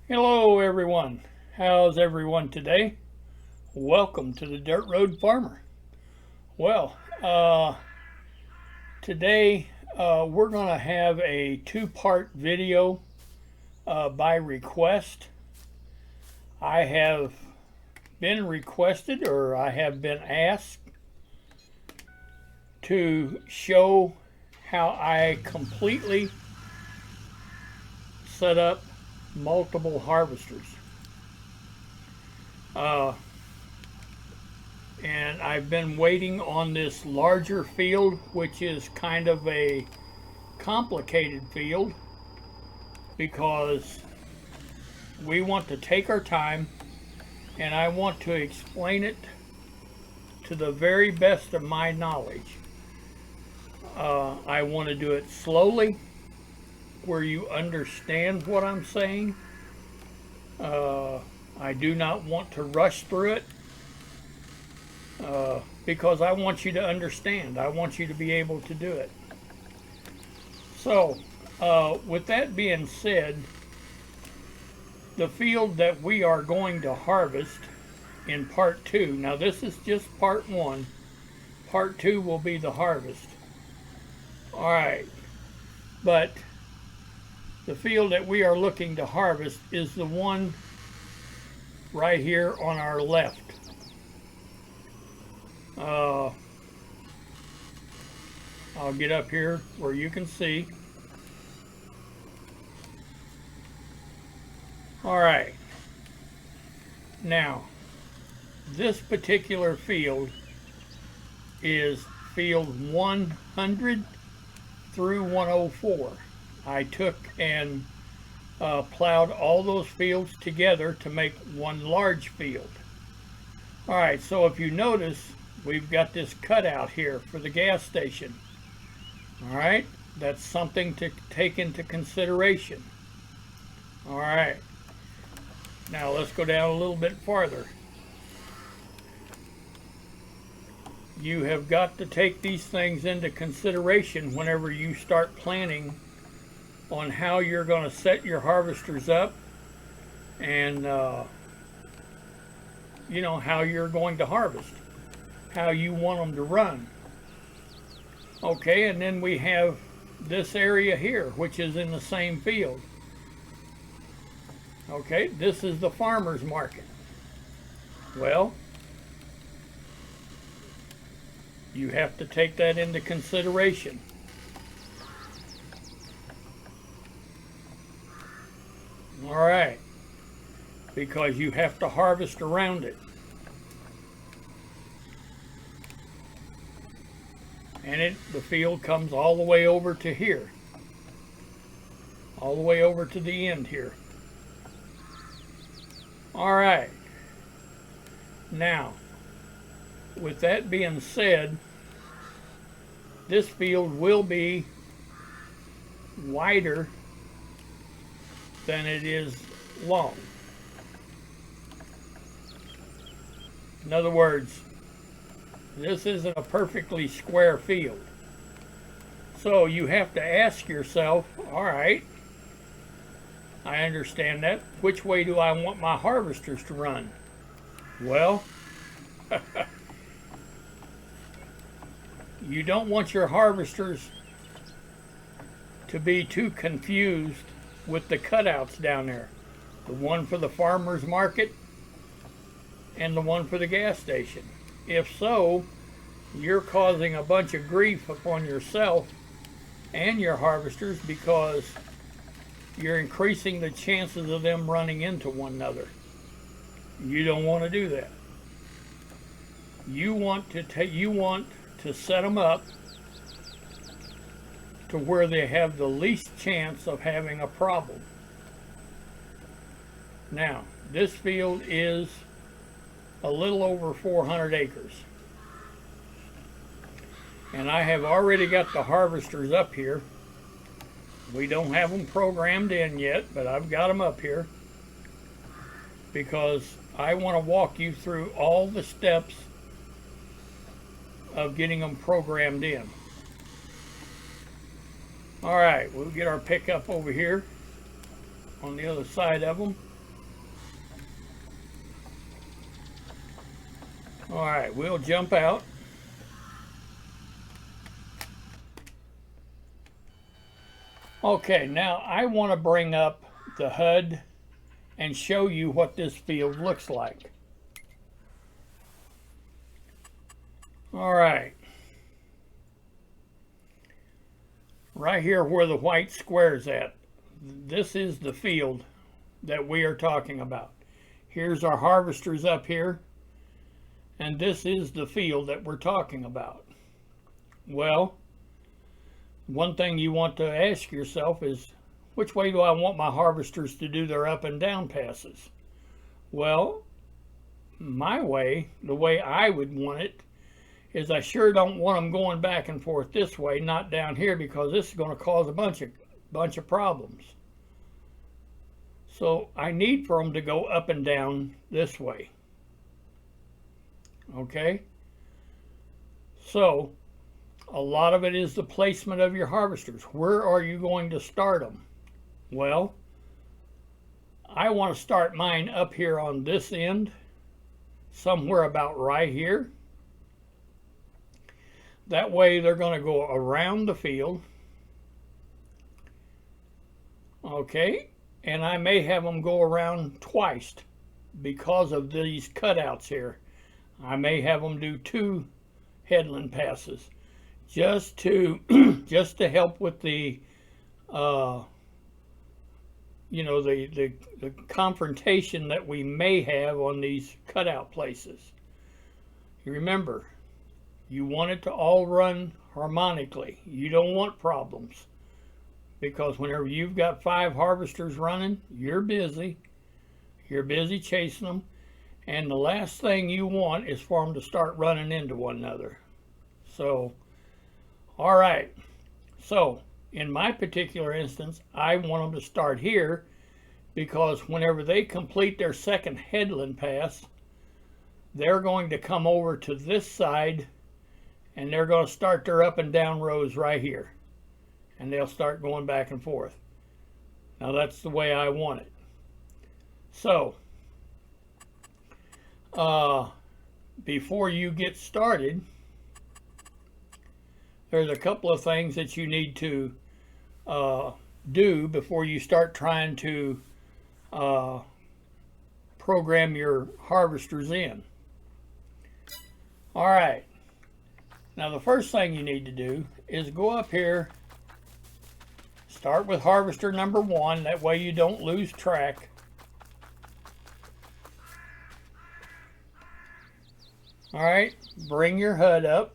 Hello everyone. How's everyone today? Welcome to the Dirt Road Farmer. Well, today we're going to have a two-part video by request. I have been requested, or I have been asked to show how I completely set up multiple harvesters. And I've been waiting on this larger field, which is kind of a complicated field because we want to take our time and I want to explain it to the very best of my knowledge. I want to do it slowly where you understand what I'm saying. I do not want to rush through it. Because I want you to understand. I want you to be able to do it. So, with that being said, the field that we are going to harvest in part 2, now this is just part 1, part 2 will be the harvest. Alright, but the field that we are looking to harvest is the one right here on our left. I'll get up here where you can see. Alright, now this particular field is field 100 through 104. I took and plowed all those fields together to make one large field. Alright, so if you notice, we've got this cutout here for the gas station. Alright, that's something to take into consideration. Alright, now let's go down a little bit farther. You have got to take these things into consideration whenever you start planning on how you're going to set your harvesters up and you know, how you're going to harvest, how you want them to run. Okay, and then we have this area here, which is in the same field. Okay, this is the farmer's market. Well, you have to take that into consideration. All right, because you have to harvest around it. And the field comes all the way over to here. All the way over to the end here. All right. Now, with that being said, this field will be wider than it is long. In other words, this isn't a perfectly square field. So you have to ask yourself, all right, I understand that. Which way do I want my harvesters to run? Well, you don't want your harvesters to be too confused with the cutouts down there. The one for the farmer's market and the one for the gas station. If so, you're causing a bunch of grief upon yourself and your harvesters because you're increasing the chances of them running into one another. You don't want to do that. You want to set them up to where they have the least chance of having a problem. Now, this field is a little over 400 acres. And I have already got the harvesters up here. We don't have them programmed in yet, but I've got them up here because I want to walk you through all the steps of getting them programmed in. All right, we'll get our pickup over here on the other side of them. All right, we'll jump out. Okay, now I want to bring up the HUD and show you what this field looks like. All right. Right here where the white square's at, this is the field that we are talking about. Here's our harvesters up here, and this is the field that we're talking about. Well, one thing you want to ask yourself is, which way do I want my harvesters to do their up and down passes? Well, my way, the way I would want it, is I sure don't want them going back and forth this way, not down here, because this is going to cause a bunch of problems. So I need for them to go up and down this way. Okay? So a lot of it is the placement of your harvesters. Where are you going to start them? Well, I want to start mine up here on this end, somewhere about right here. That way they're going to go around the field. Okay, and I may have them go around twice because of these cutouts here. I may have them do 2 headland passes just to help with the you know, the confrontation that we may have on these cutout places. You remember, you want it to all run harmonically. You don't want problems, because whenever you've got 5 harvesters running, you're busy chasing them, and the last thing you want is for them to start running into one another. So, all right, so in my particular instance, I want them to start here, because whenever they complete their second headland pass, they're going to come over to this side, and they're going to start their up and down rows right here, and they'll start going back and forth. Now that's the way I want it. So before you get started, there's a couple of things that you need to do before you start trying to program your harvesters in. All right, now the first thing you need to do is go up here, start with harvester number 1, that way you don't lose track. All right, bring your HUD up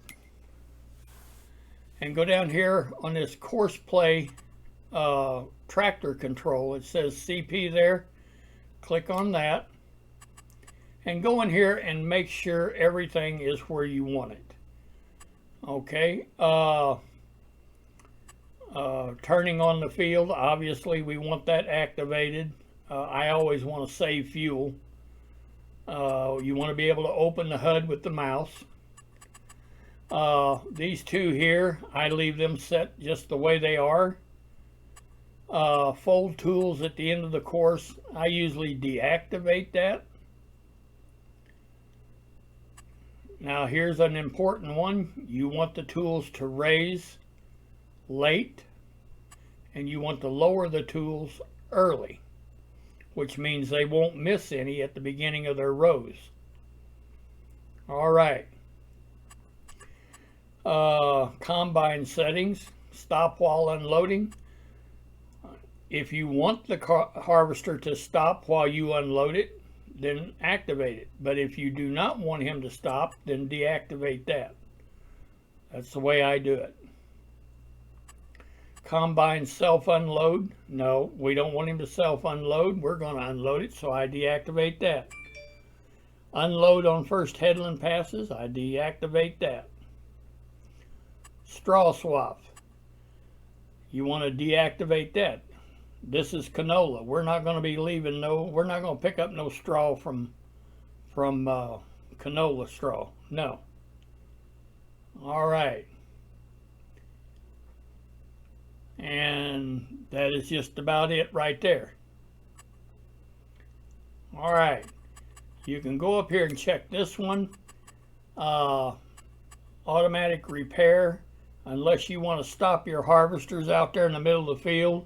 and go down here on this Courseplay tractor control. It says CP there. Click on that and go in here and make sure everything is where you want it. Okay, turning on the field, obviously we want that activated. I always want to save fuel. You want to be able to open the HUD with the mouse. These 2 here, I leave them set just the way they are. Fold tools at the end of the course, I usually deactivate that. Now here's an important one. You want the tools to raise late, and you want to lower the tools early, which means they won't miss any at the beginning of their rows. All right. Combine settings, stop while unloading. If you want the harvester to stop while you unload it, then activate it. But if you do not want him to stop, then deactivate that. That's the way I do it. Combine self-unload. No, we don't want him to self-unload. We're going to unload it, so I deactivate that. Unload on first headland passes. I deactivate that. Straw swap. You want to deactivate that. This is canola. We're not going to be leaving we're not going to pick up no straw from canola straw. No. All right. And that is just about it right there. All right. You can go up here and check this one. automatic repair, unless you want to stop your harvesters out there in the middle of the field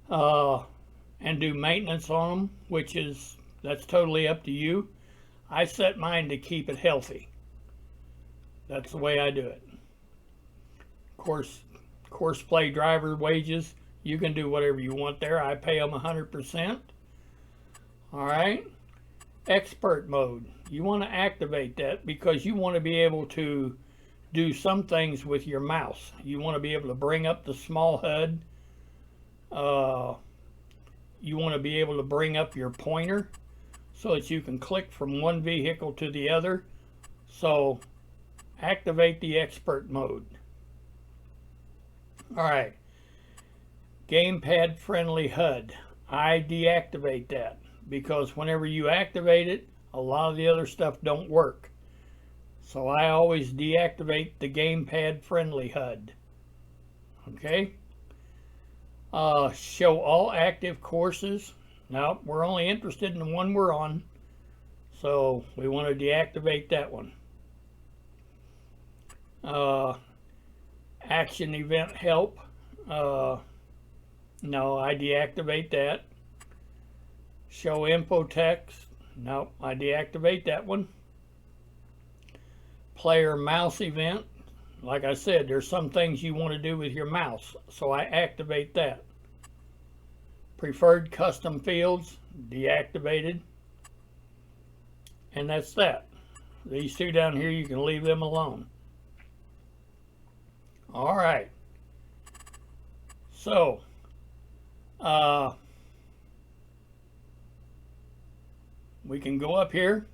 and do maintenance on them, that's totally up to you. I set mine to keep it healthy. That's the way I do it. Courseplay driver wages, you can do whatever you want there. I pay them 100%. All right. Expert mode. You want to activate that because you want to be able to do some things with your mouse. You want to be able to bring up the small HUD. You want to be able to bring up your pointer so that you can click from one vehicle to the other. So activate the expert mode. All right. Gamepad friendly HUD. I deactivate that because whenever you activate it, a lot of the other stuff don't work. So I always deactivate the gamepad friendly HUD. Okay. Show all active courses. Now we're only interested in the one we're on, so we want to deactivate that one. Action event help. No, I deactivate that. Show info text. No, I deactivate that one. Player mouse event. Like I said, there's some things you want to do with your mouse, so I activate that. Preferred custom fields, deactivated. And that's that. These two down here, you can leave them alone. All right. So, we can go up here.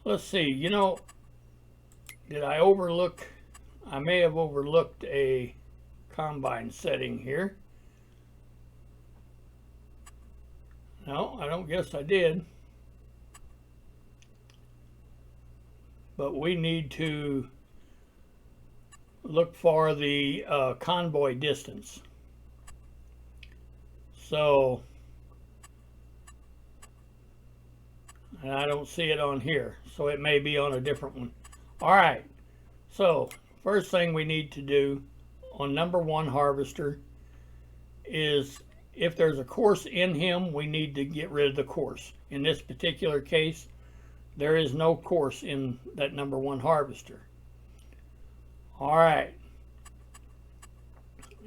Let's see, you know, did I overlook? I may have overlooked a combine setting here. No, I don't guess I did. But we need to look for the convoy distance. So, and I don't see it on here, so it may be on a different one. All right, so first thing we need to do on number 1 harvester is, if there's a course in him, we need to get rid of the course. In this particular case, there is no course in that number 1 harvester. All right,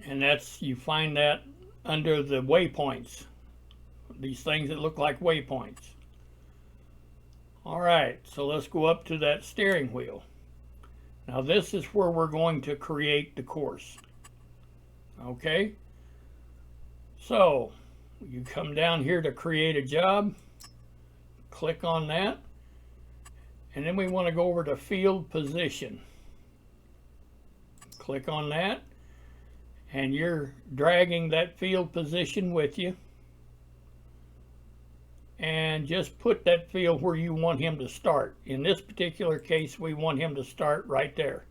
and that's, you find that under the waypoints, these things that look like waypoints. All right, so let's go up to that steering wheel. Now this is where we're going to create the course. Okay, so you come down here to create a job, click on that, and then we want to go over to field position. Click on that, and you're dragging that field position with you. And just put that field where you want him to start. In this particular case, we want him to start right there.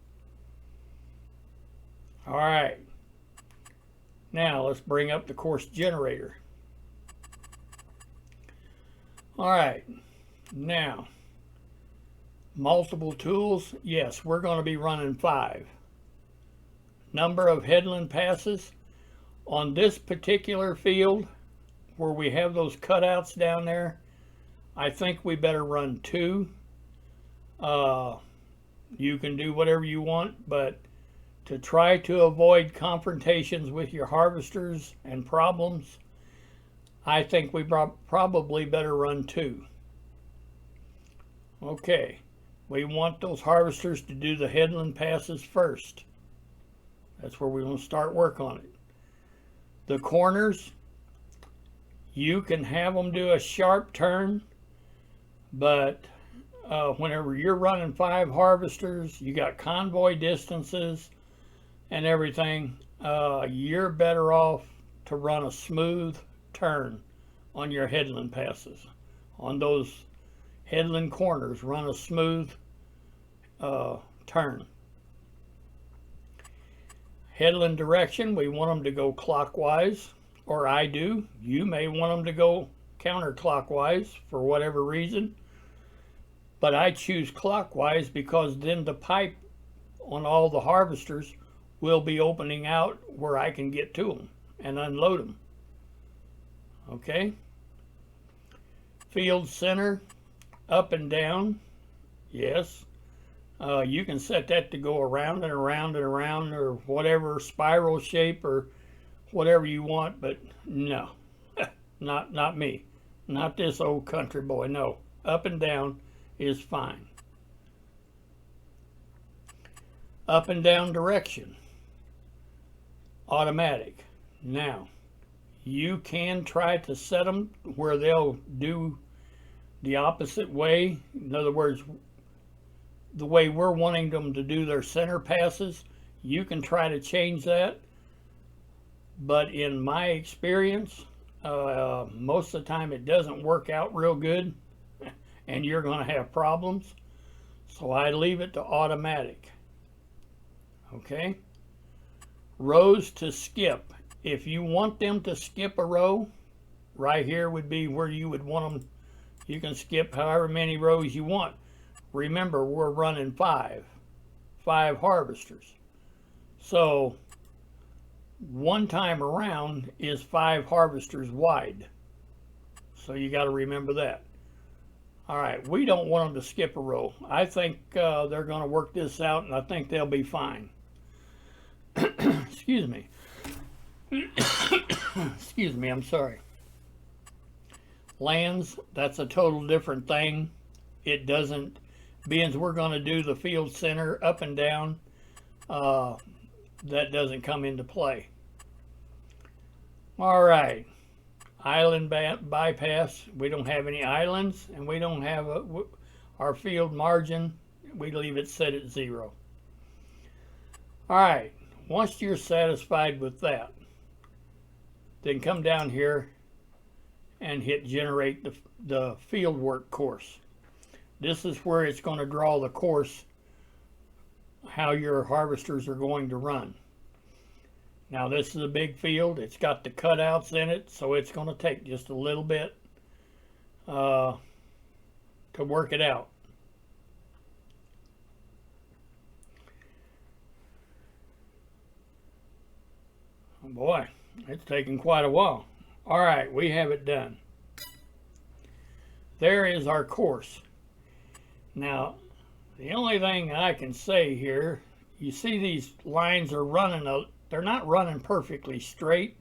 All right. Now let's bring up the course generator. All right. Now, multiple tools. Yes, we're going to be running 5. Number of headland passes. On this particular field, where we have those cutouts down there, I think we better run 2. You can do whatever you want, but to try to avoid confrontations with your harvesters and problems, I think we probably better run 2. Okay, we want those harvesters to do the headland passes first. That's where we're going to start work on it. The corners, you can have them do a sharp turn, but whenever you're running 5 harvesters, you got convoy distances and everything, you're better off to run a smooth turn on your headland passes. On those headland corners, run a smooth turn. Headland direction, we want them to go clockwise. Or I do. You may want them to go counterclockwise for whatever reason. But I choose clockwise because then the pipe on all the harvesters will be opening out where I can get to them and unload them. Okay? Field center, up and down, yes. You can set that to go around and around and around, or whatever spiral shape or whatever you want, but no, not me. Not this old country boy, no. Up and down is fine. Up and down direction, automatic. Now, you can try to set them where they'll do the opposite way. In other words, the way we're wanting them to do their center passes, you can try to change that. But in my experience, most of the time it doesn't work out real good and you're going to have problems. So I leave it to automatic. Okay? Rows to skip. If you want them to skip a row, right here would be where you would want them. You can skip however many rows you want. Remember, we're running five harvesters. So one time around is 5 harvesters wide. So you got to remember that. All right, we don't want them to skip a row. I think they're going to work this out, and I think they'll be fine. Excuse me. Excuse me, I'm sorry. Lands, that's a total different thing. It doesn't, being we're going to do the field center up and down, that doesn't come into play. All right, island bypass, we don't have any islands, and we don't have our field margin, we leave it set at 0. All right, once you're satisfied with that, then come down here and hit generate the fieldwork course. This is where it's going to draw the course, how your harvesters are going to run. Now this is a big field, it's got the cutouts in it, so it's going to take just a little bit to work it out. Oh boy, it's taking quite a while. All right, we have it done. There is our course. Now, the only thing I can say here, you see these lines are running, they're not running perfectly straight.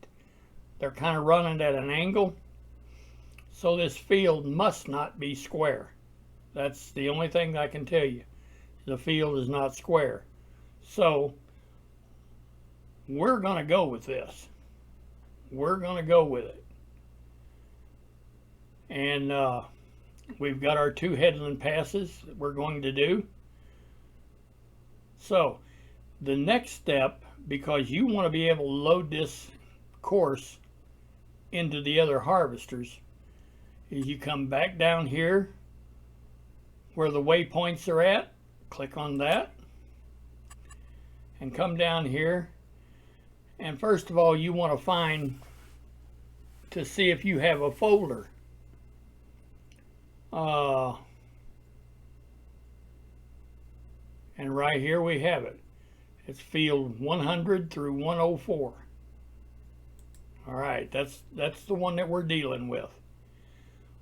They're kind of running at an angle. So this field must not be square. That's the only thing I can tell you. The field is not square. So we're going to go with this. We're going to go with it. And we've got our 2 headland passes that we're going to do. So the next step, because you want to be able to load this course into the other harvesters, is you come back down here where the waypoints are at, click on that, and come down here. And first of all, you want to find to see if you have a folder. And right here we have it. It's field 100 through 104. All right, that's the one that we're dealing with.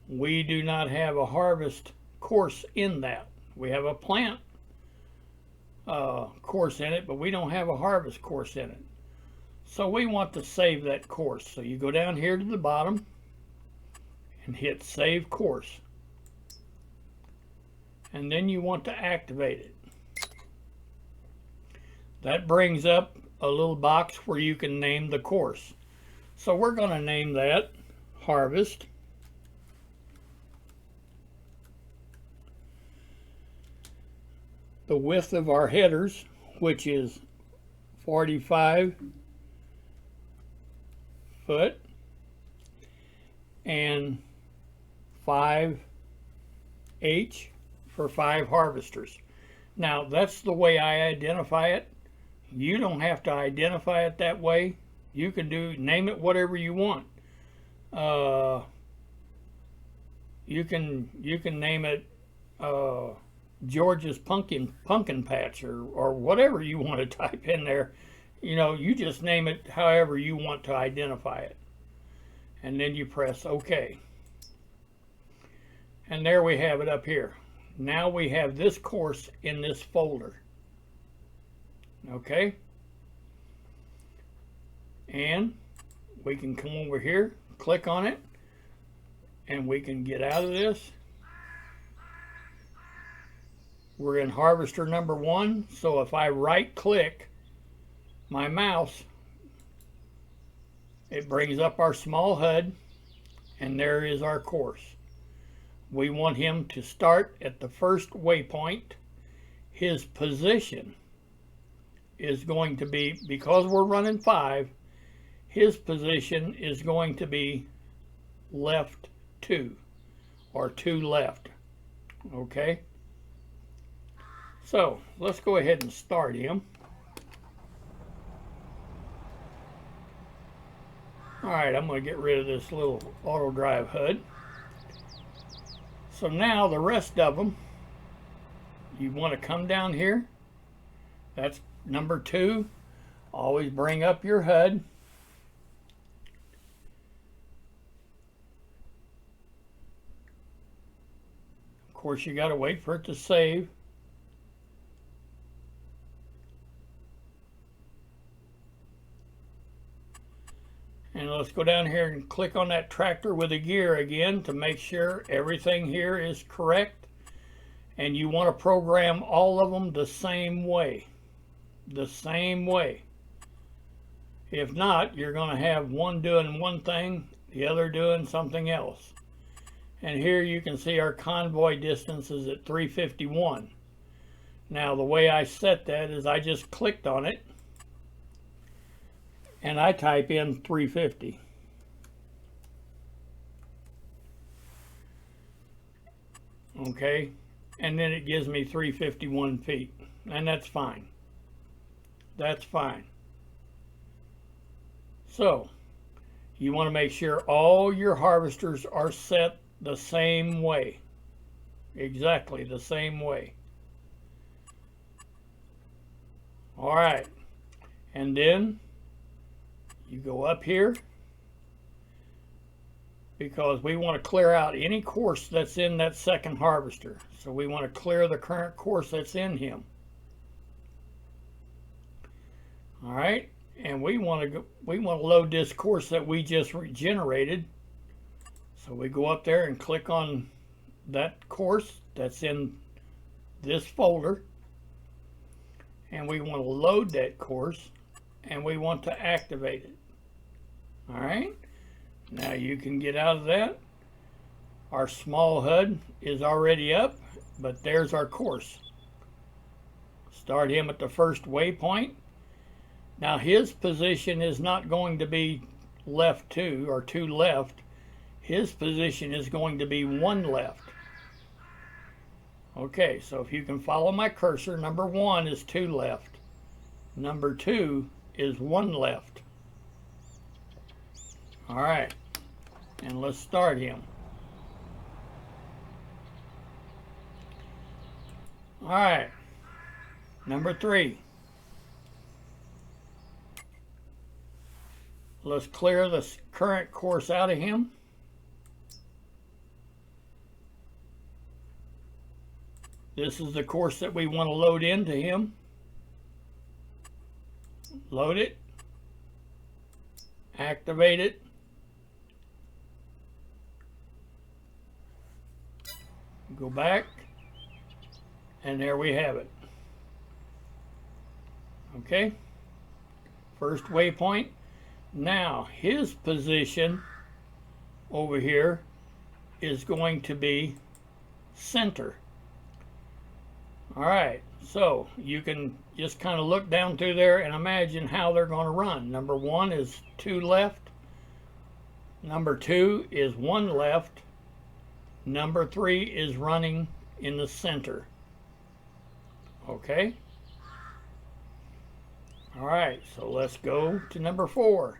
We do not have a harvest course in that. We have a plant course in it, but we don't have a harvest course in it. So we want to save that course. So you go down here to the bottom and hit Save Course. And then you want to activate it. That brings up a little box where you can name the course. So we're going to name that Harvest. The width of our headers, which is 45 foot and 5H for 5 harvesters. Now that's the way I identify it. You don't have to identify it that way. You can name it whatever you want. You can name it George's pumpkin patch, or whatever you want to type in there. You know, you just name it however you want to identify it. And then you press OK. And there we have it up here. Now we have this course in this folder. Okay? And we can come over here, click on it, and we can get out of this. We're in harvester number 1, so if I right click my mouse, it brings up our small HUD, and there is our course. We want him to start at the first waypoint. His position is going to be, because we're running 5, his position is going to be left 2, or 2 left. Okay? So let's go ahead and start him. Alright, I'm going to get rid of this little auto drive HUD. So now the rest of them, you want to come down here. That's number 2. Always bring up your HUD. Of course, you got to wait for it to save. And let's go down here and click on that tractor with a gear again to make sure everything here is correct. And you want to program all of them the same way. The same way. If not, you're going to have one doing one thing, the other doing something else. And here you can see our convoy distance is at 351. Now the way I set that is I just clicked on it and I type in 350. Okay, and then it gives me 351 feet, and that's fine. That's fine. So you want to make sure all your harvesters are set the same way, exactly the same way. All right, and then you go up here because we want to clear out any course that's in that second harvester. So we want to clear the current course that's in him. All right, and we want to load this course that we just regenerated. So we go up there and click on that course that's in this folder, and we want to load that course, and we want to activate it. All right, now you can get out of that. Our small HUD is already up, but there's our course. Start him at the first waypoint. Now his position is not going to be left 2 or 2 left. His position is going to be 1 left. Okay, so if you can follow my cursor, number 1 is 2 left. Number 2 is 1 left. All right, and let's start him. All right, number 3. Let's clear the current course out of him. This is the course that we want to load into him. Load it. Activate it. Go back. And there we have it. Okay. First waypoint. Now his position over here is going to be center. All right, so you can just kind of look down through there and imagine how they're going to run. Number 1 is 2 left. Number 2 is 1 left. Number 3 is running in the center. Okay. All right, so let's go to number 4.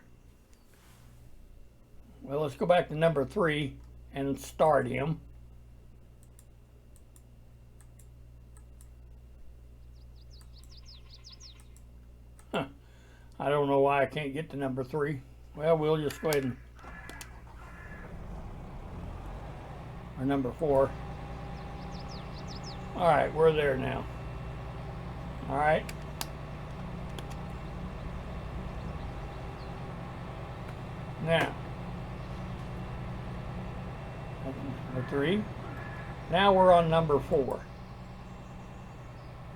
Well, let's go back to number 3 and start him. I don't know why I can't get to number 3. Well, we'll just go ahead and, or number 4. All right, we're there now. All right. Now, number 3. Now we're on number 4.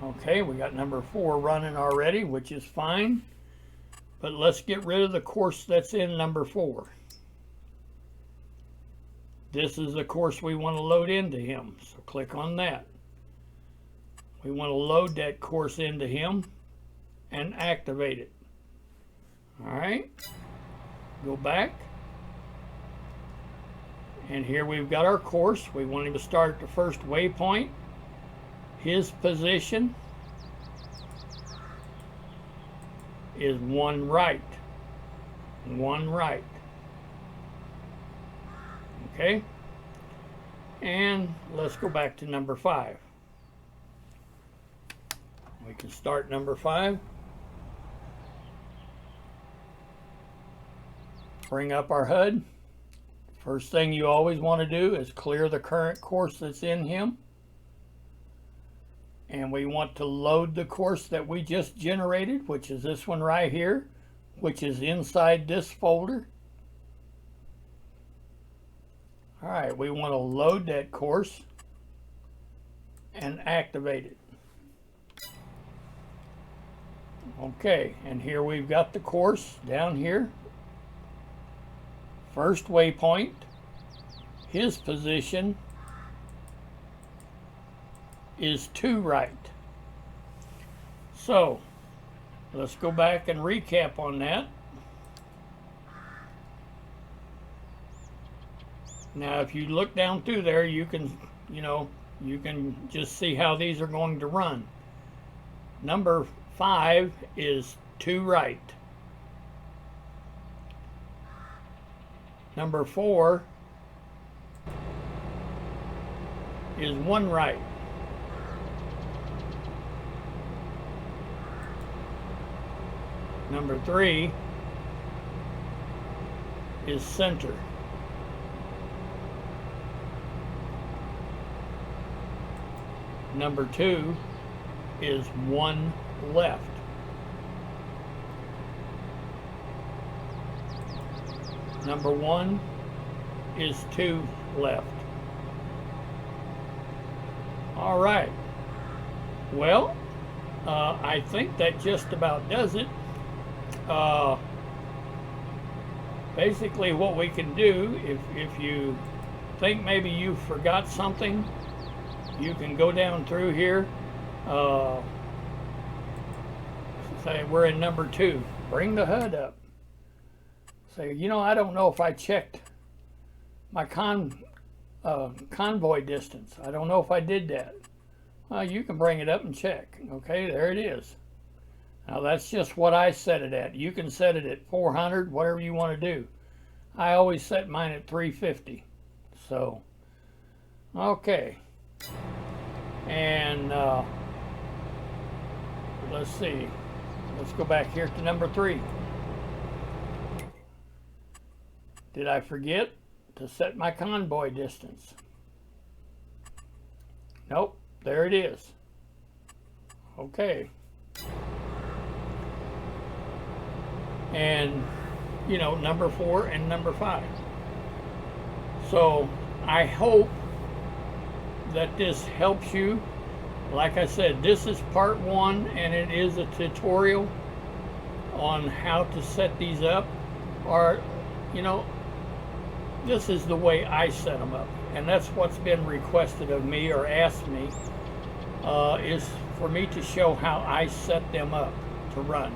Okay, we got number 4 running already, which is fine. But let's get rid of the course that's in number 4. This is the course we want to load into him. So click on that. We want to load that course into him and activate it. All right. Go back. And here we've got our course. We want him to start at the first waypoint. His position is 1 right. 1 right. Okay? And let's go back to number 5. We can start number 5. Bring up our HUD. First thing you always want to do is clear the current course that's in him. And we want to load the course that we just generated, which is this one right here, which is inside this folder. All right, we want to load that course and activate it. Okay, and here we've got the course down here. First waypoint, his position is 2 right. So let's go back and recap on that. Now if you look down through there, you can, you can just see how these are going to run. Number 5 is 2 right. Number 4 is 1 right. Number 3 is center. Number 2 is 1 left. Number 1 is 2 left. All right. Well, I think that just about does it. Basically what we can do, if you think maybe you forgot something, you can go down through here. Say we're in number 2. Bring the HUD up. Say, I don't know if I checked my convoy distance. I don't know if I did that. Well, you can bring it up and check. Okay, there it is. Now that's just what I set it at. You can set it at 400, whatever you want to do. I always set mine at 350. So, okay. And let's see. Let's go back here to number 3. Did I forget to set my convoy distance? Nope, there it is. Okay. And, number 4 and number 5. So, I hope that this helps you. Like I said, this is part 1, and it is a tutorial on how to set these up. Or, this is the way I set them up, and that's what's been requested of me or asked me, is for me to show how I set them up to run.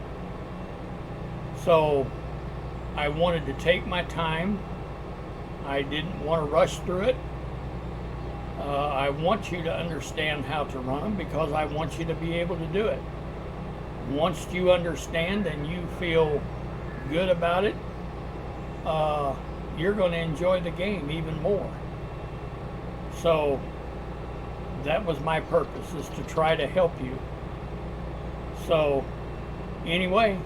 So I wanted to take my time. I didn't want to rush through it. I want you to understand how to run them because I want you to be able to do it. Once you understand and you feel good about it, you're going to enjoy the game even more. So that was my purpose, is to try to help you. So anyway,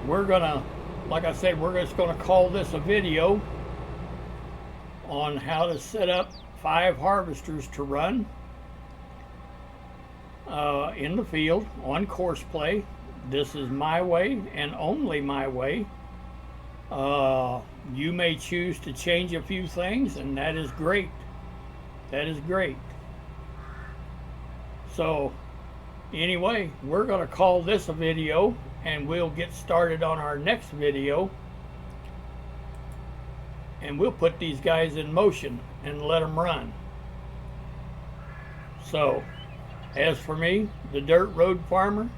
we're gonna, like I said, we're just gonna call this a video on how to set up 5 harvesters to run in the field on Courseplay. This is my way and only my way. You may choose to change a few things, and that is great. That is great. So anyway, we're going to call this a video, and we'll get started on our next video, and we'll put these guys in motion and let them run. So as for me, the Dirt Road Farmer,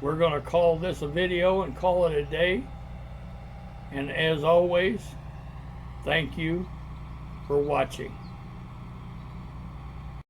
we're going to call this a video and call it a day. And as always, thank you for watching.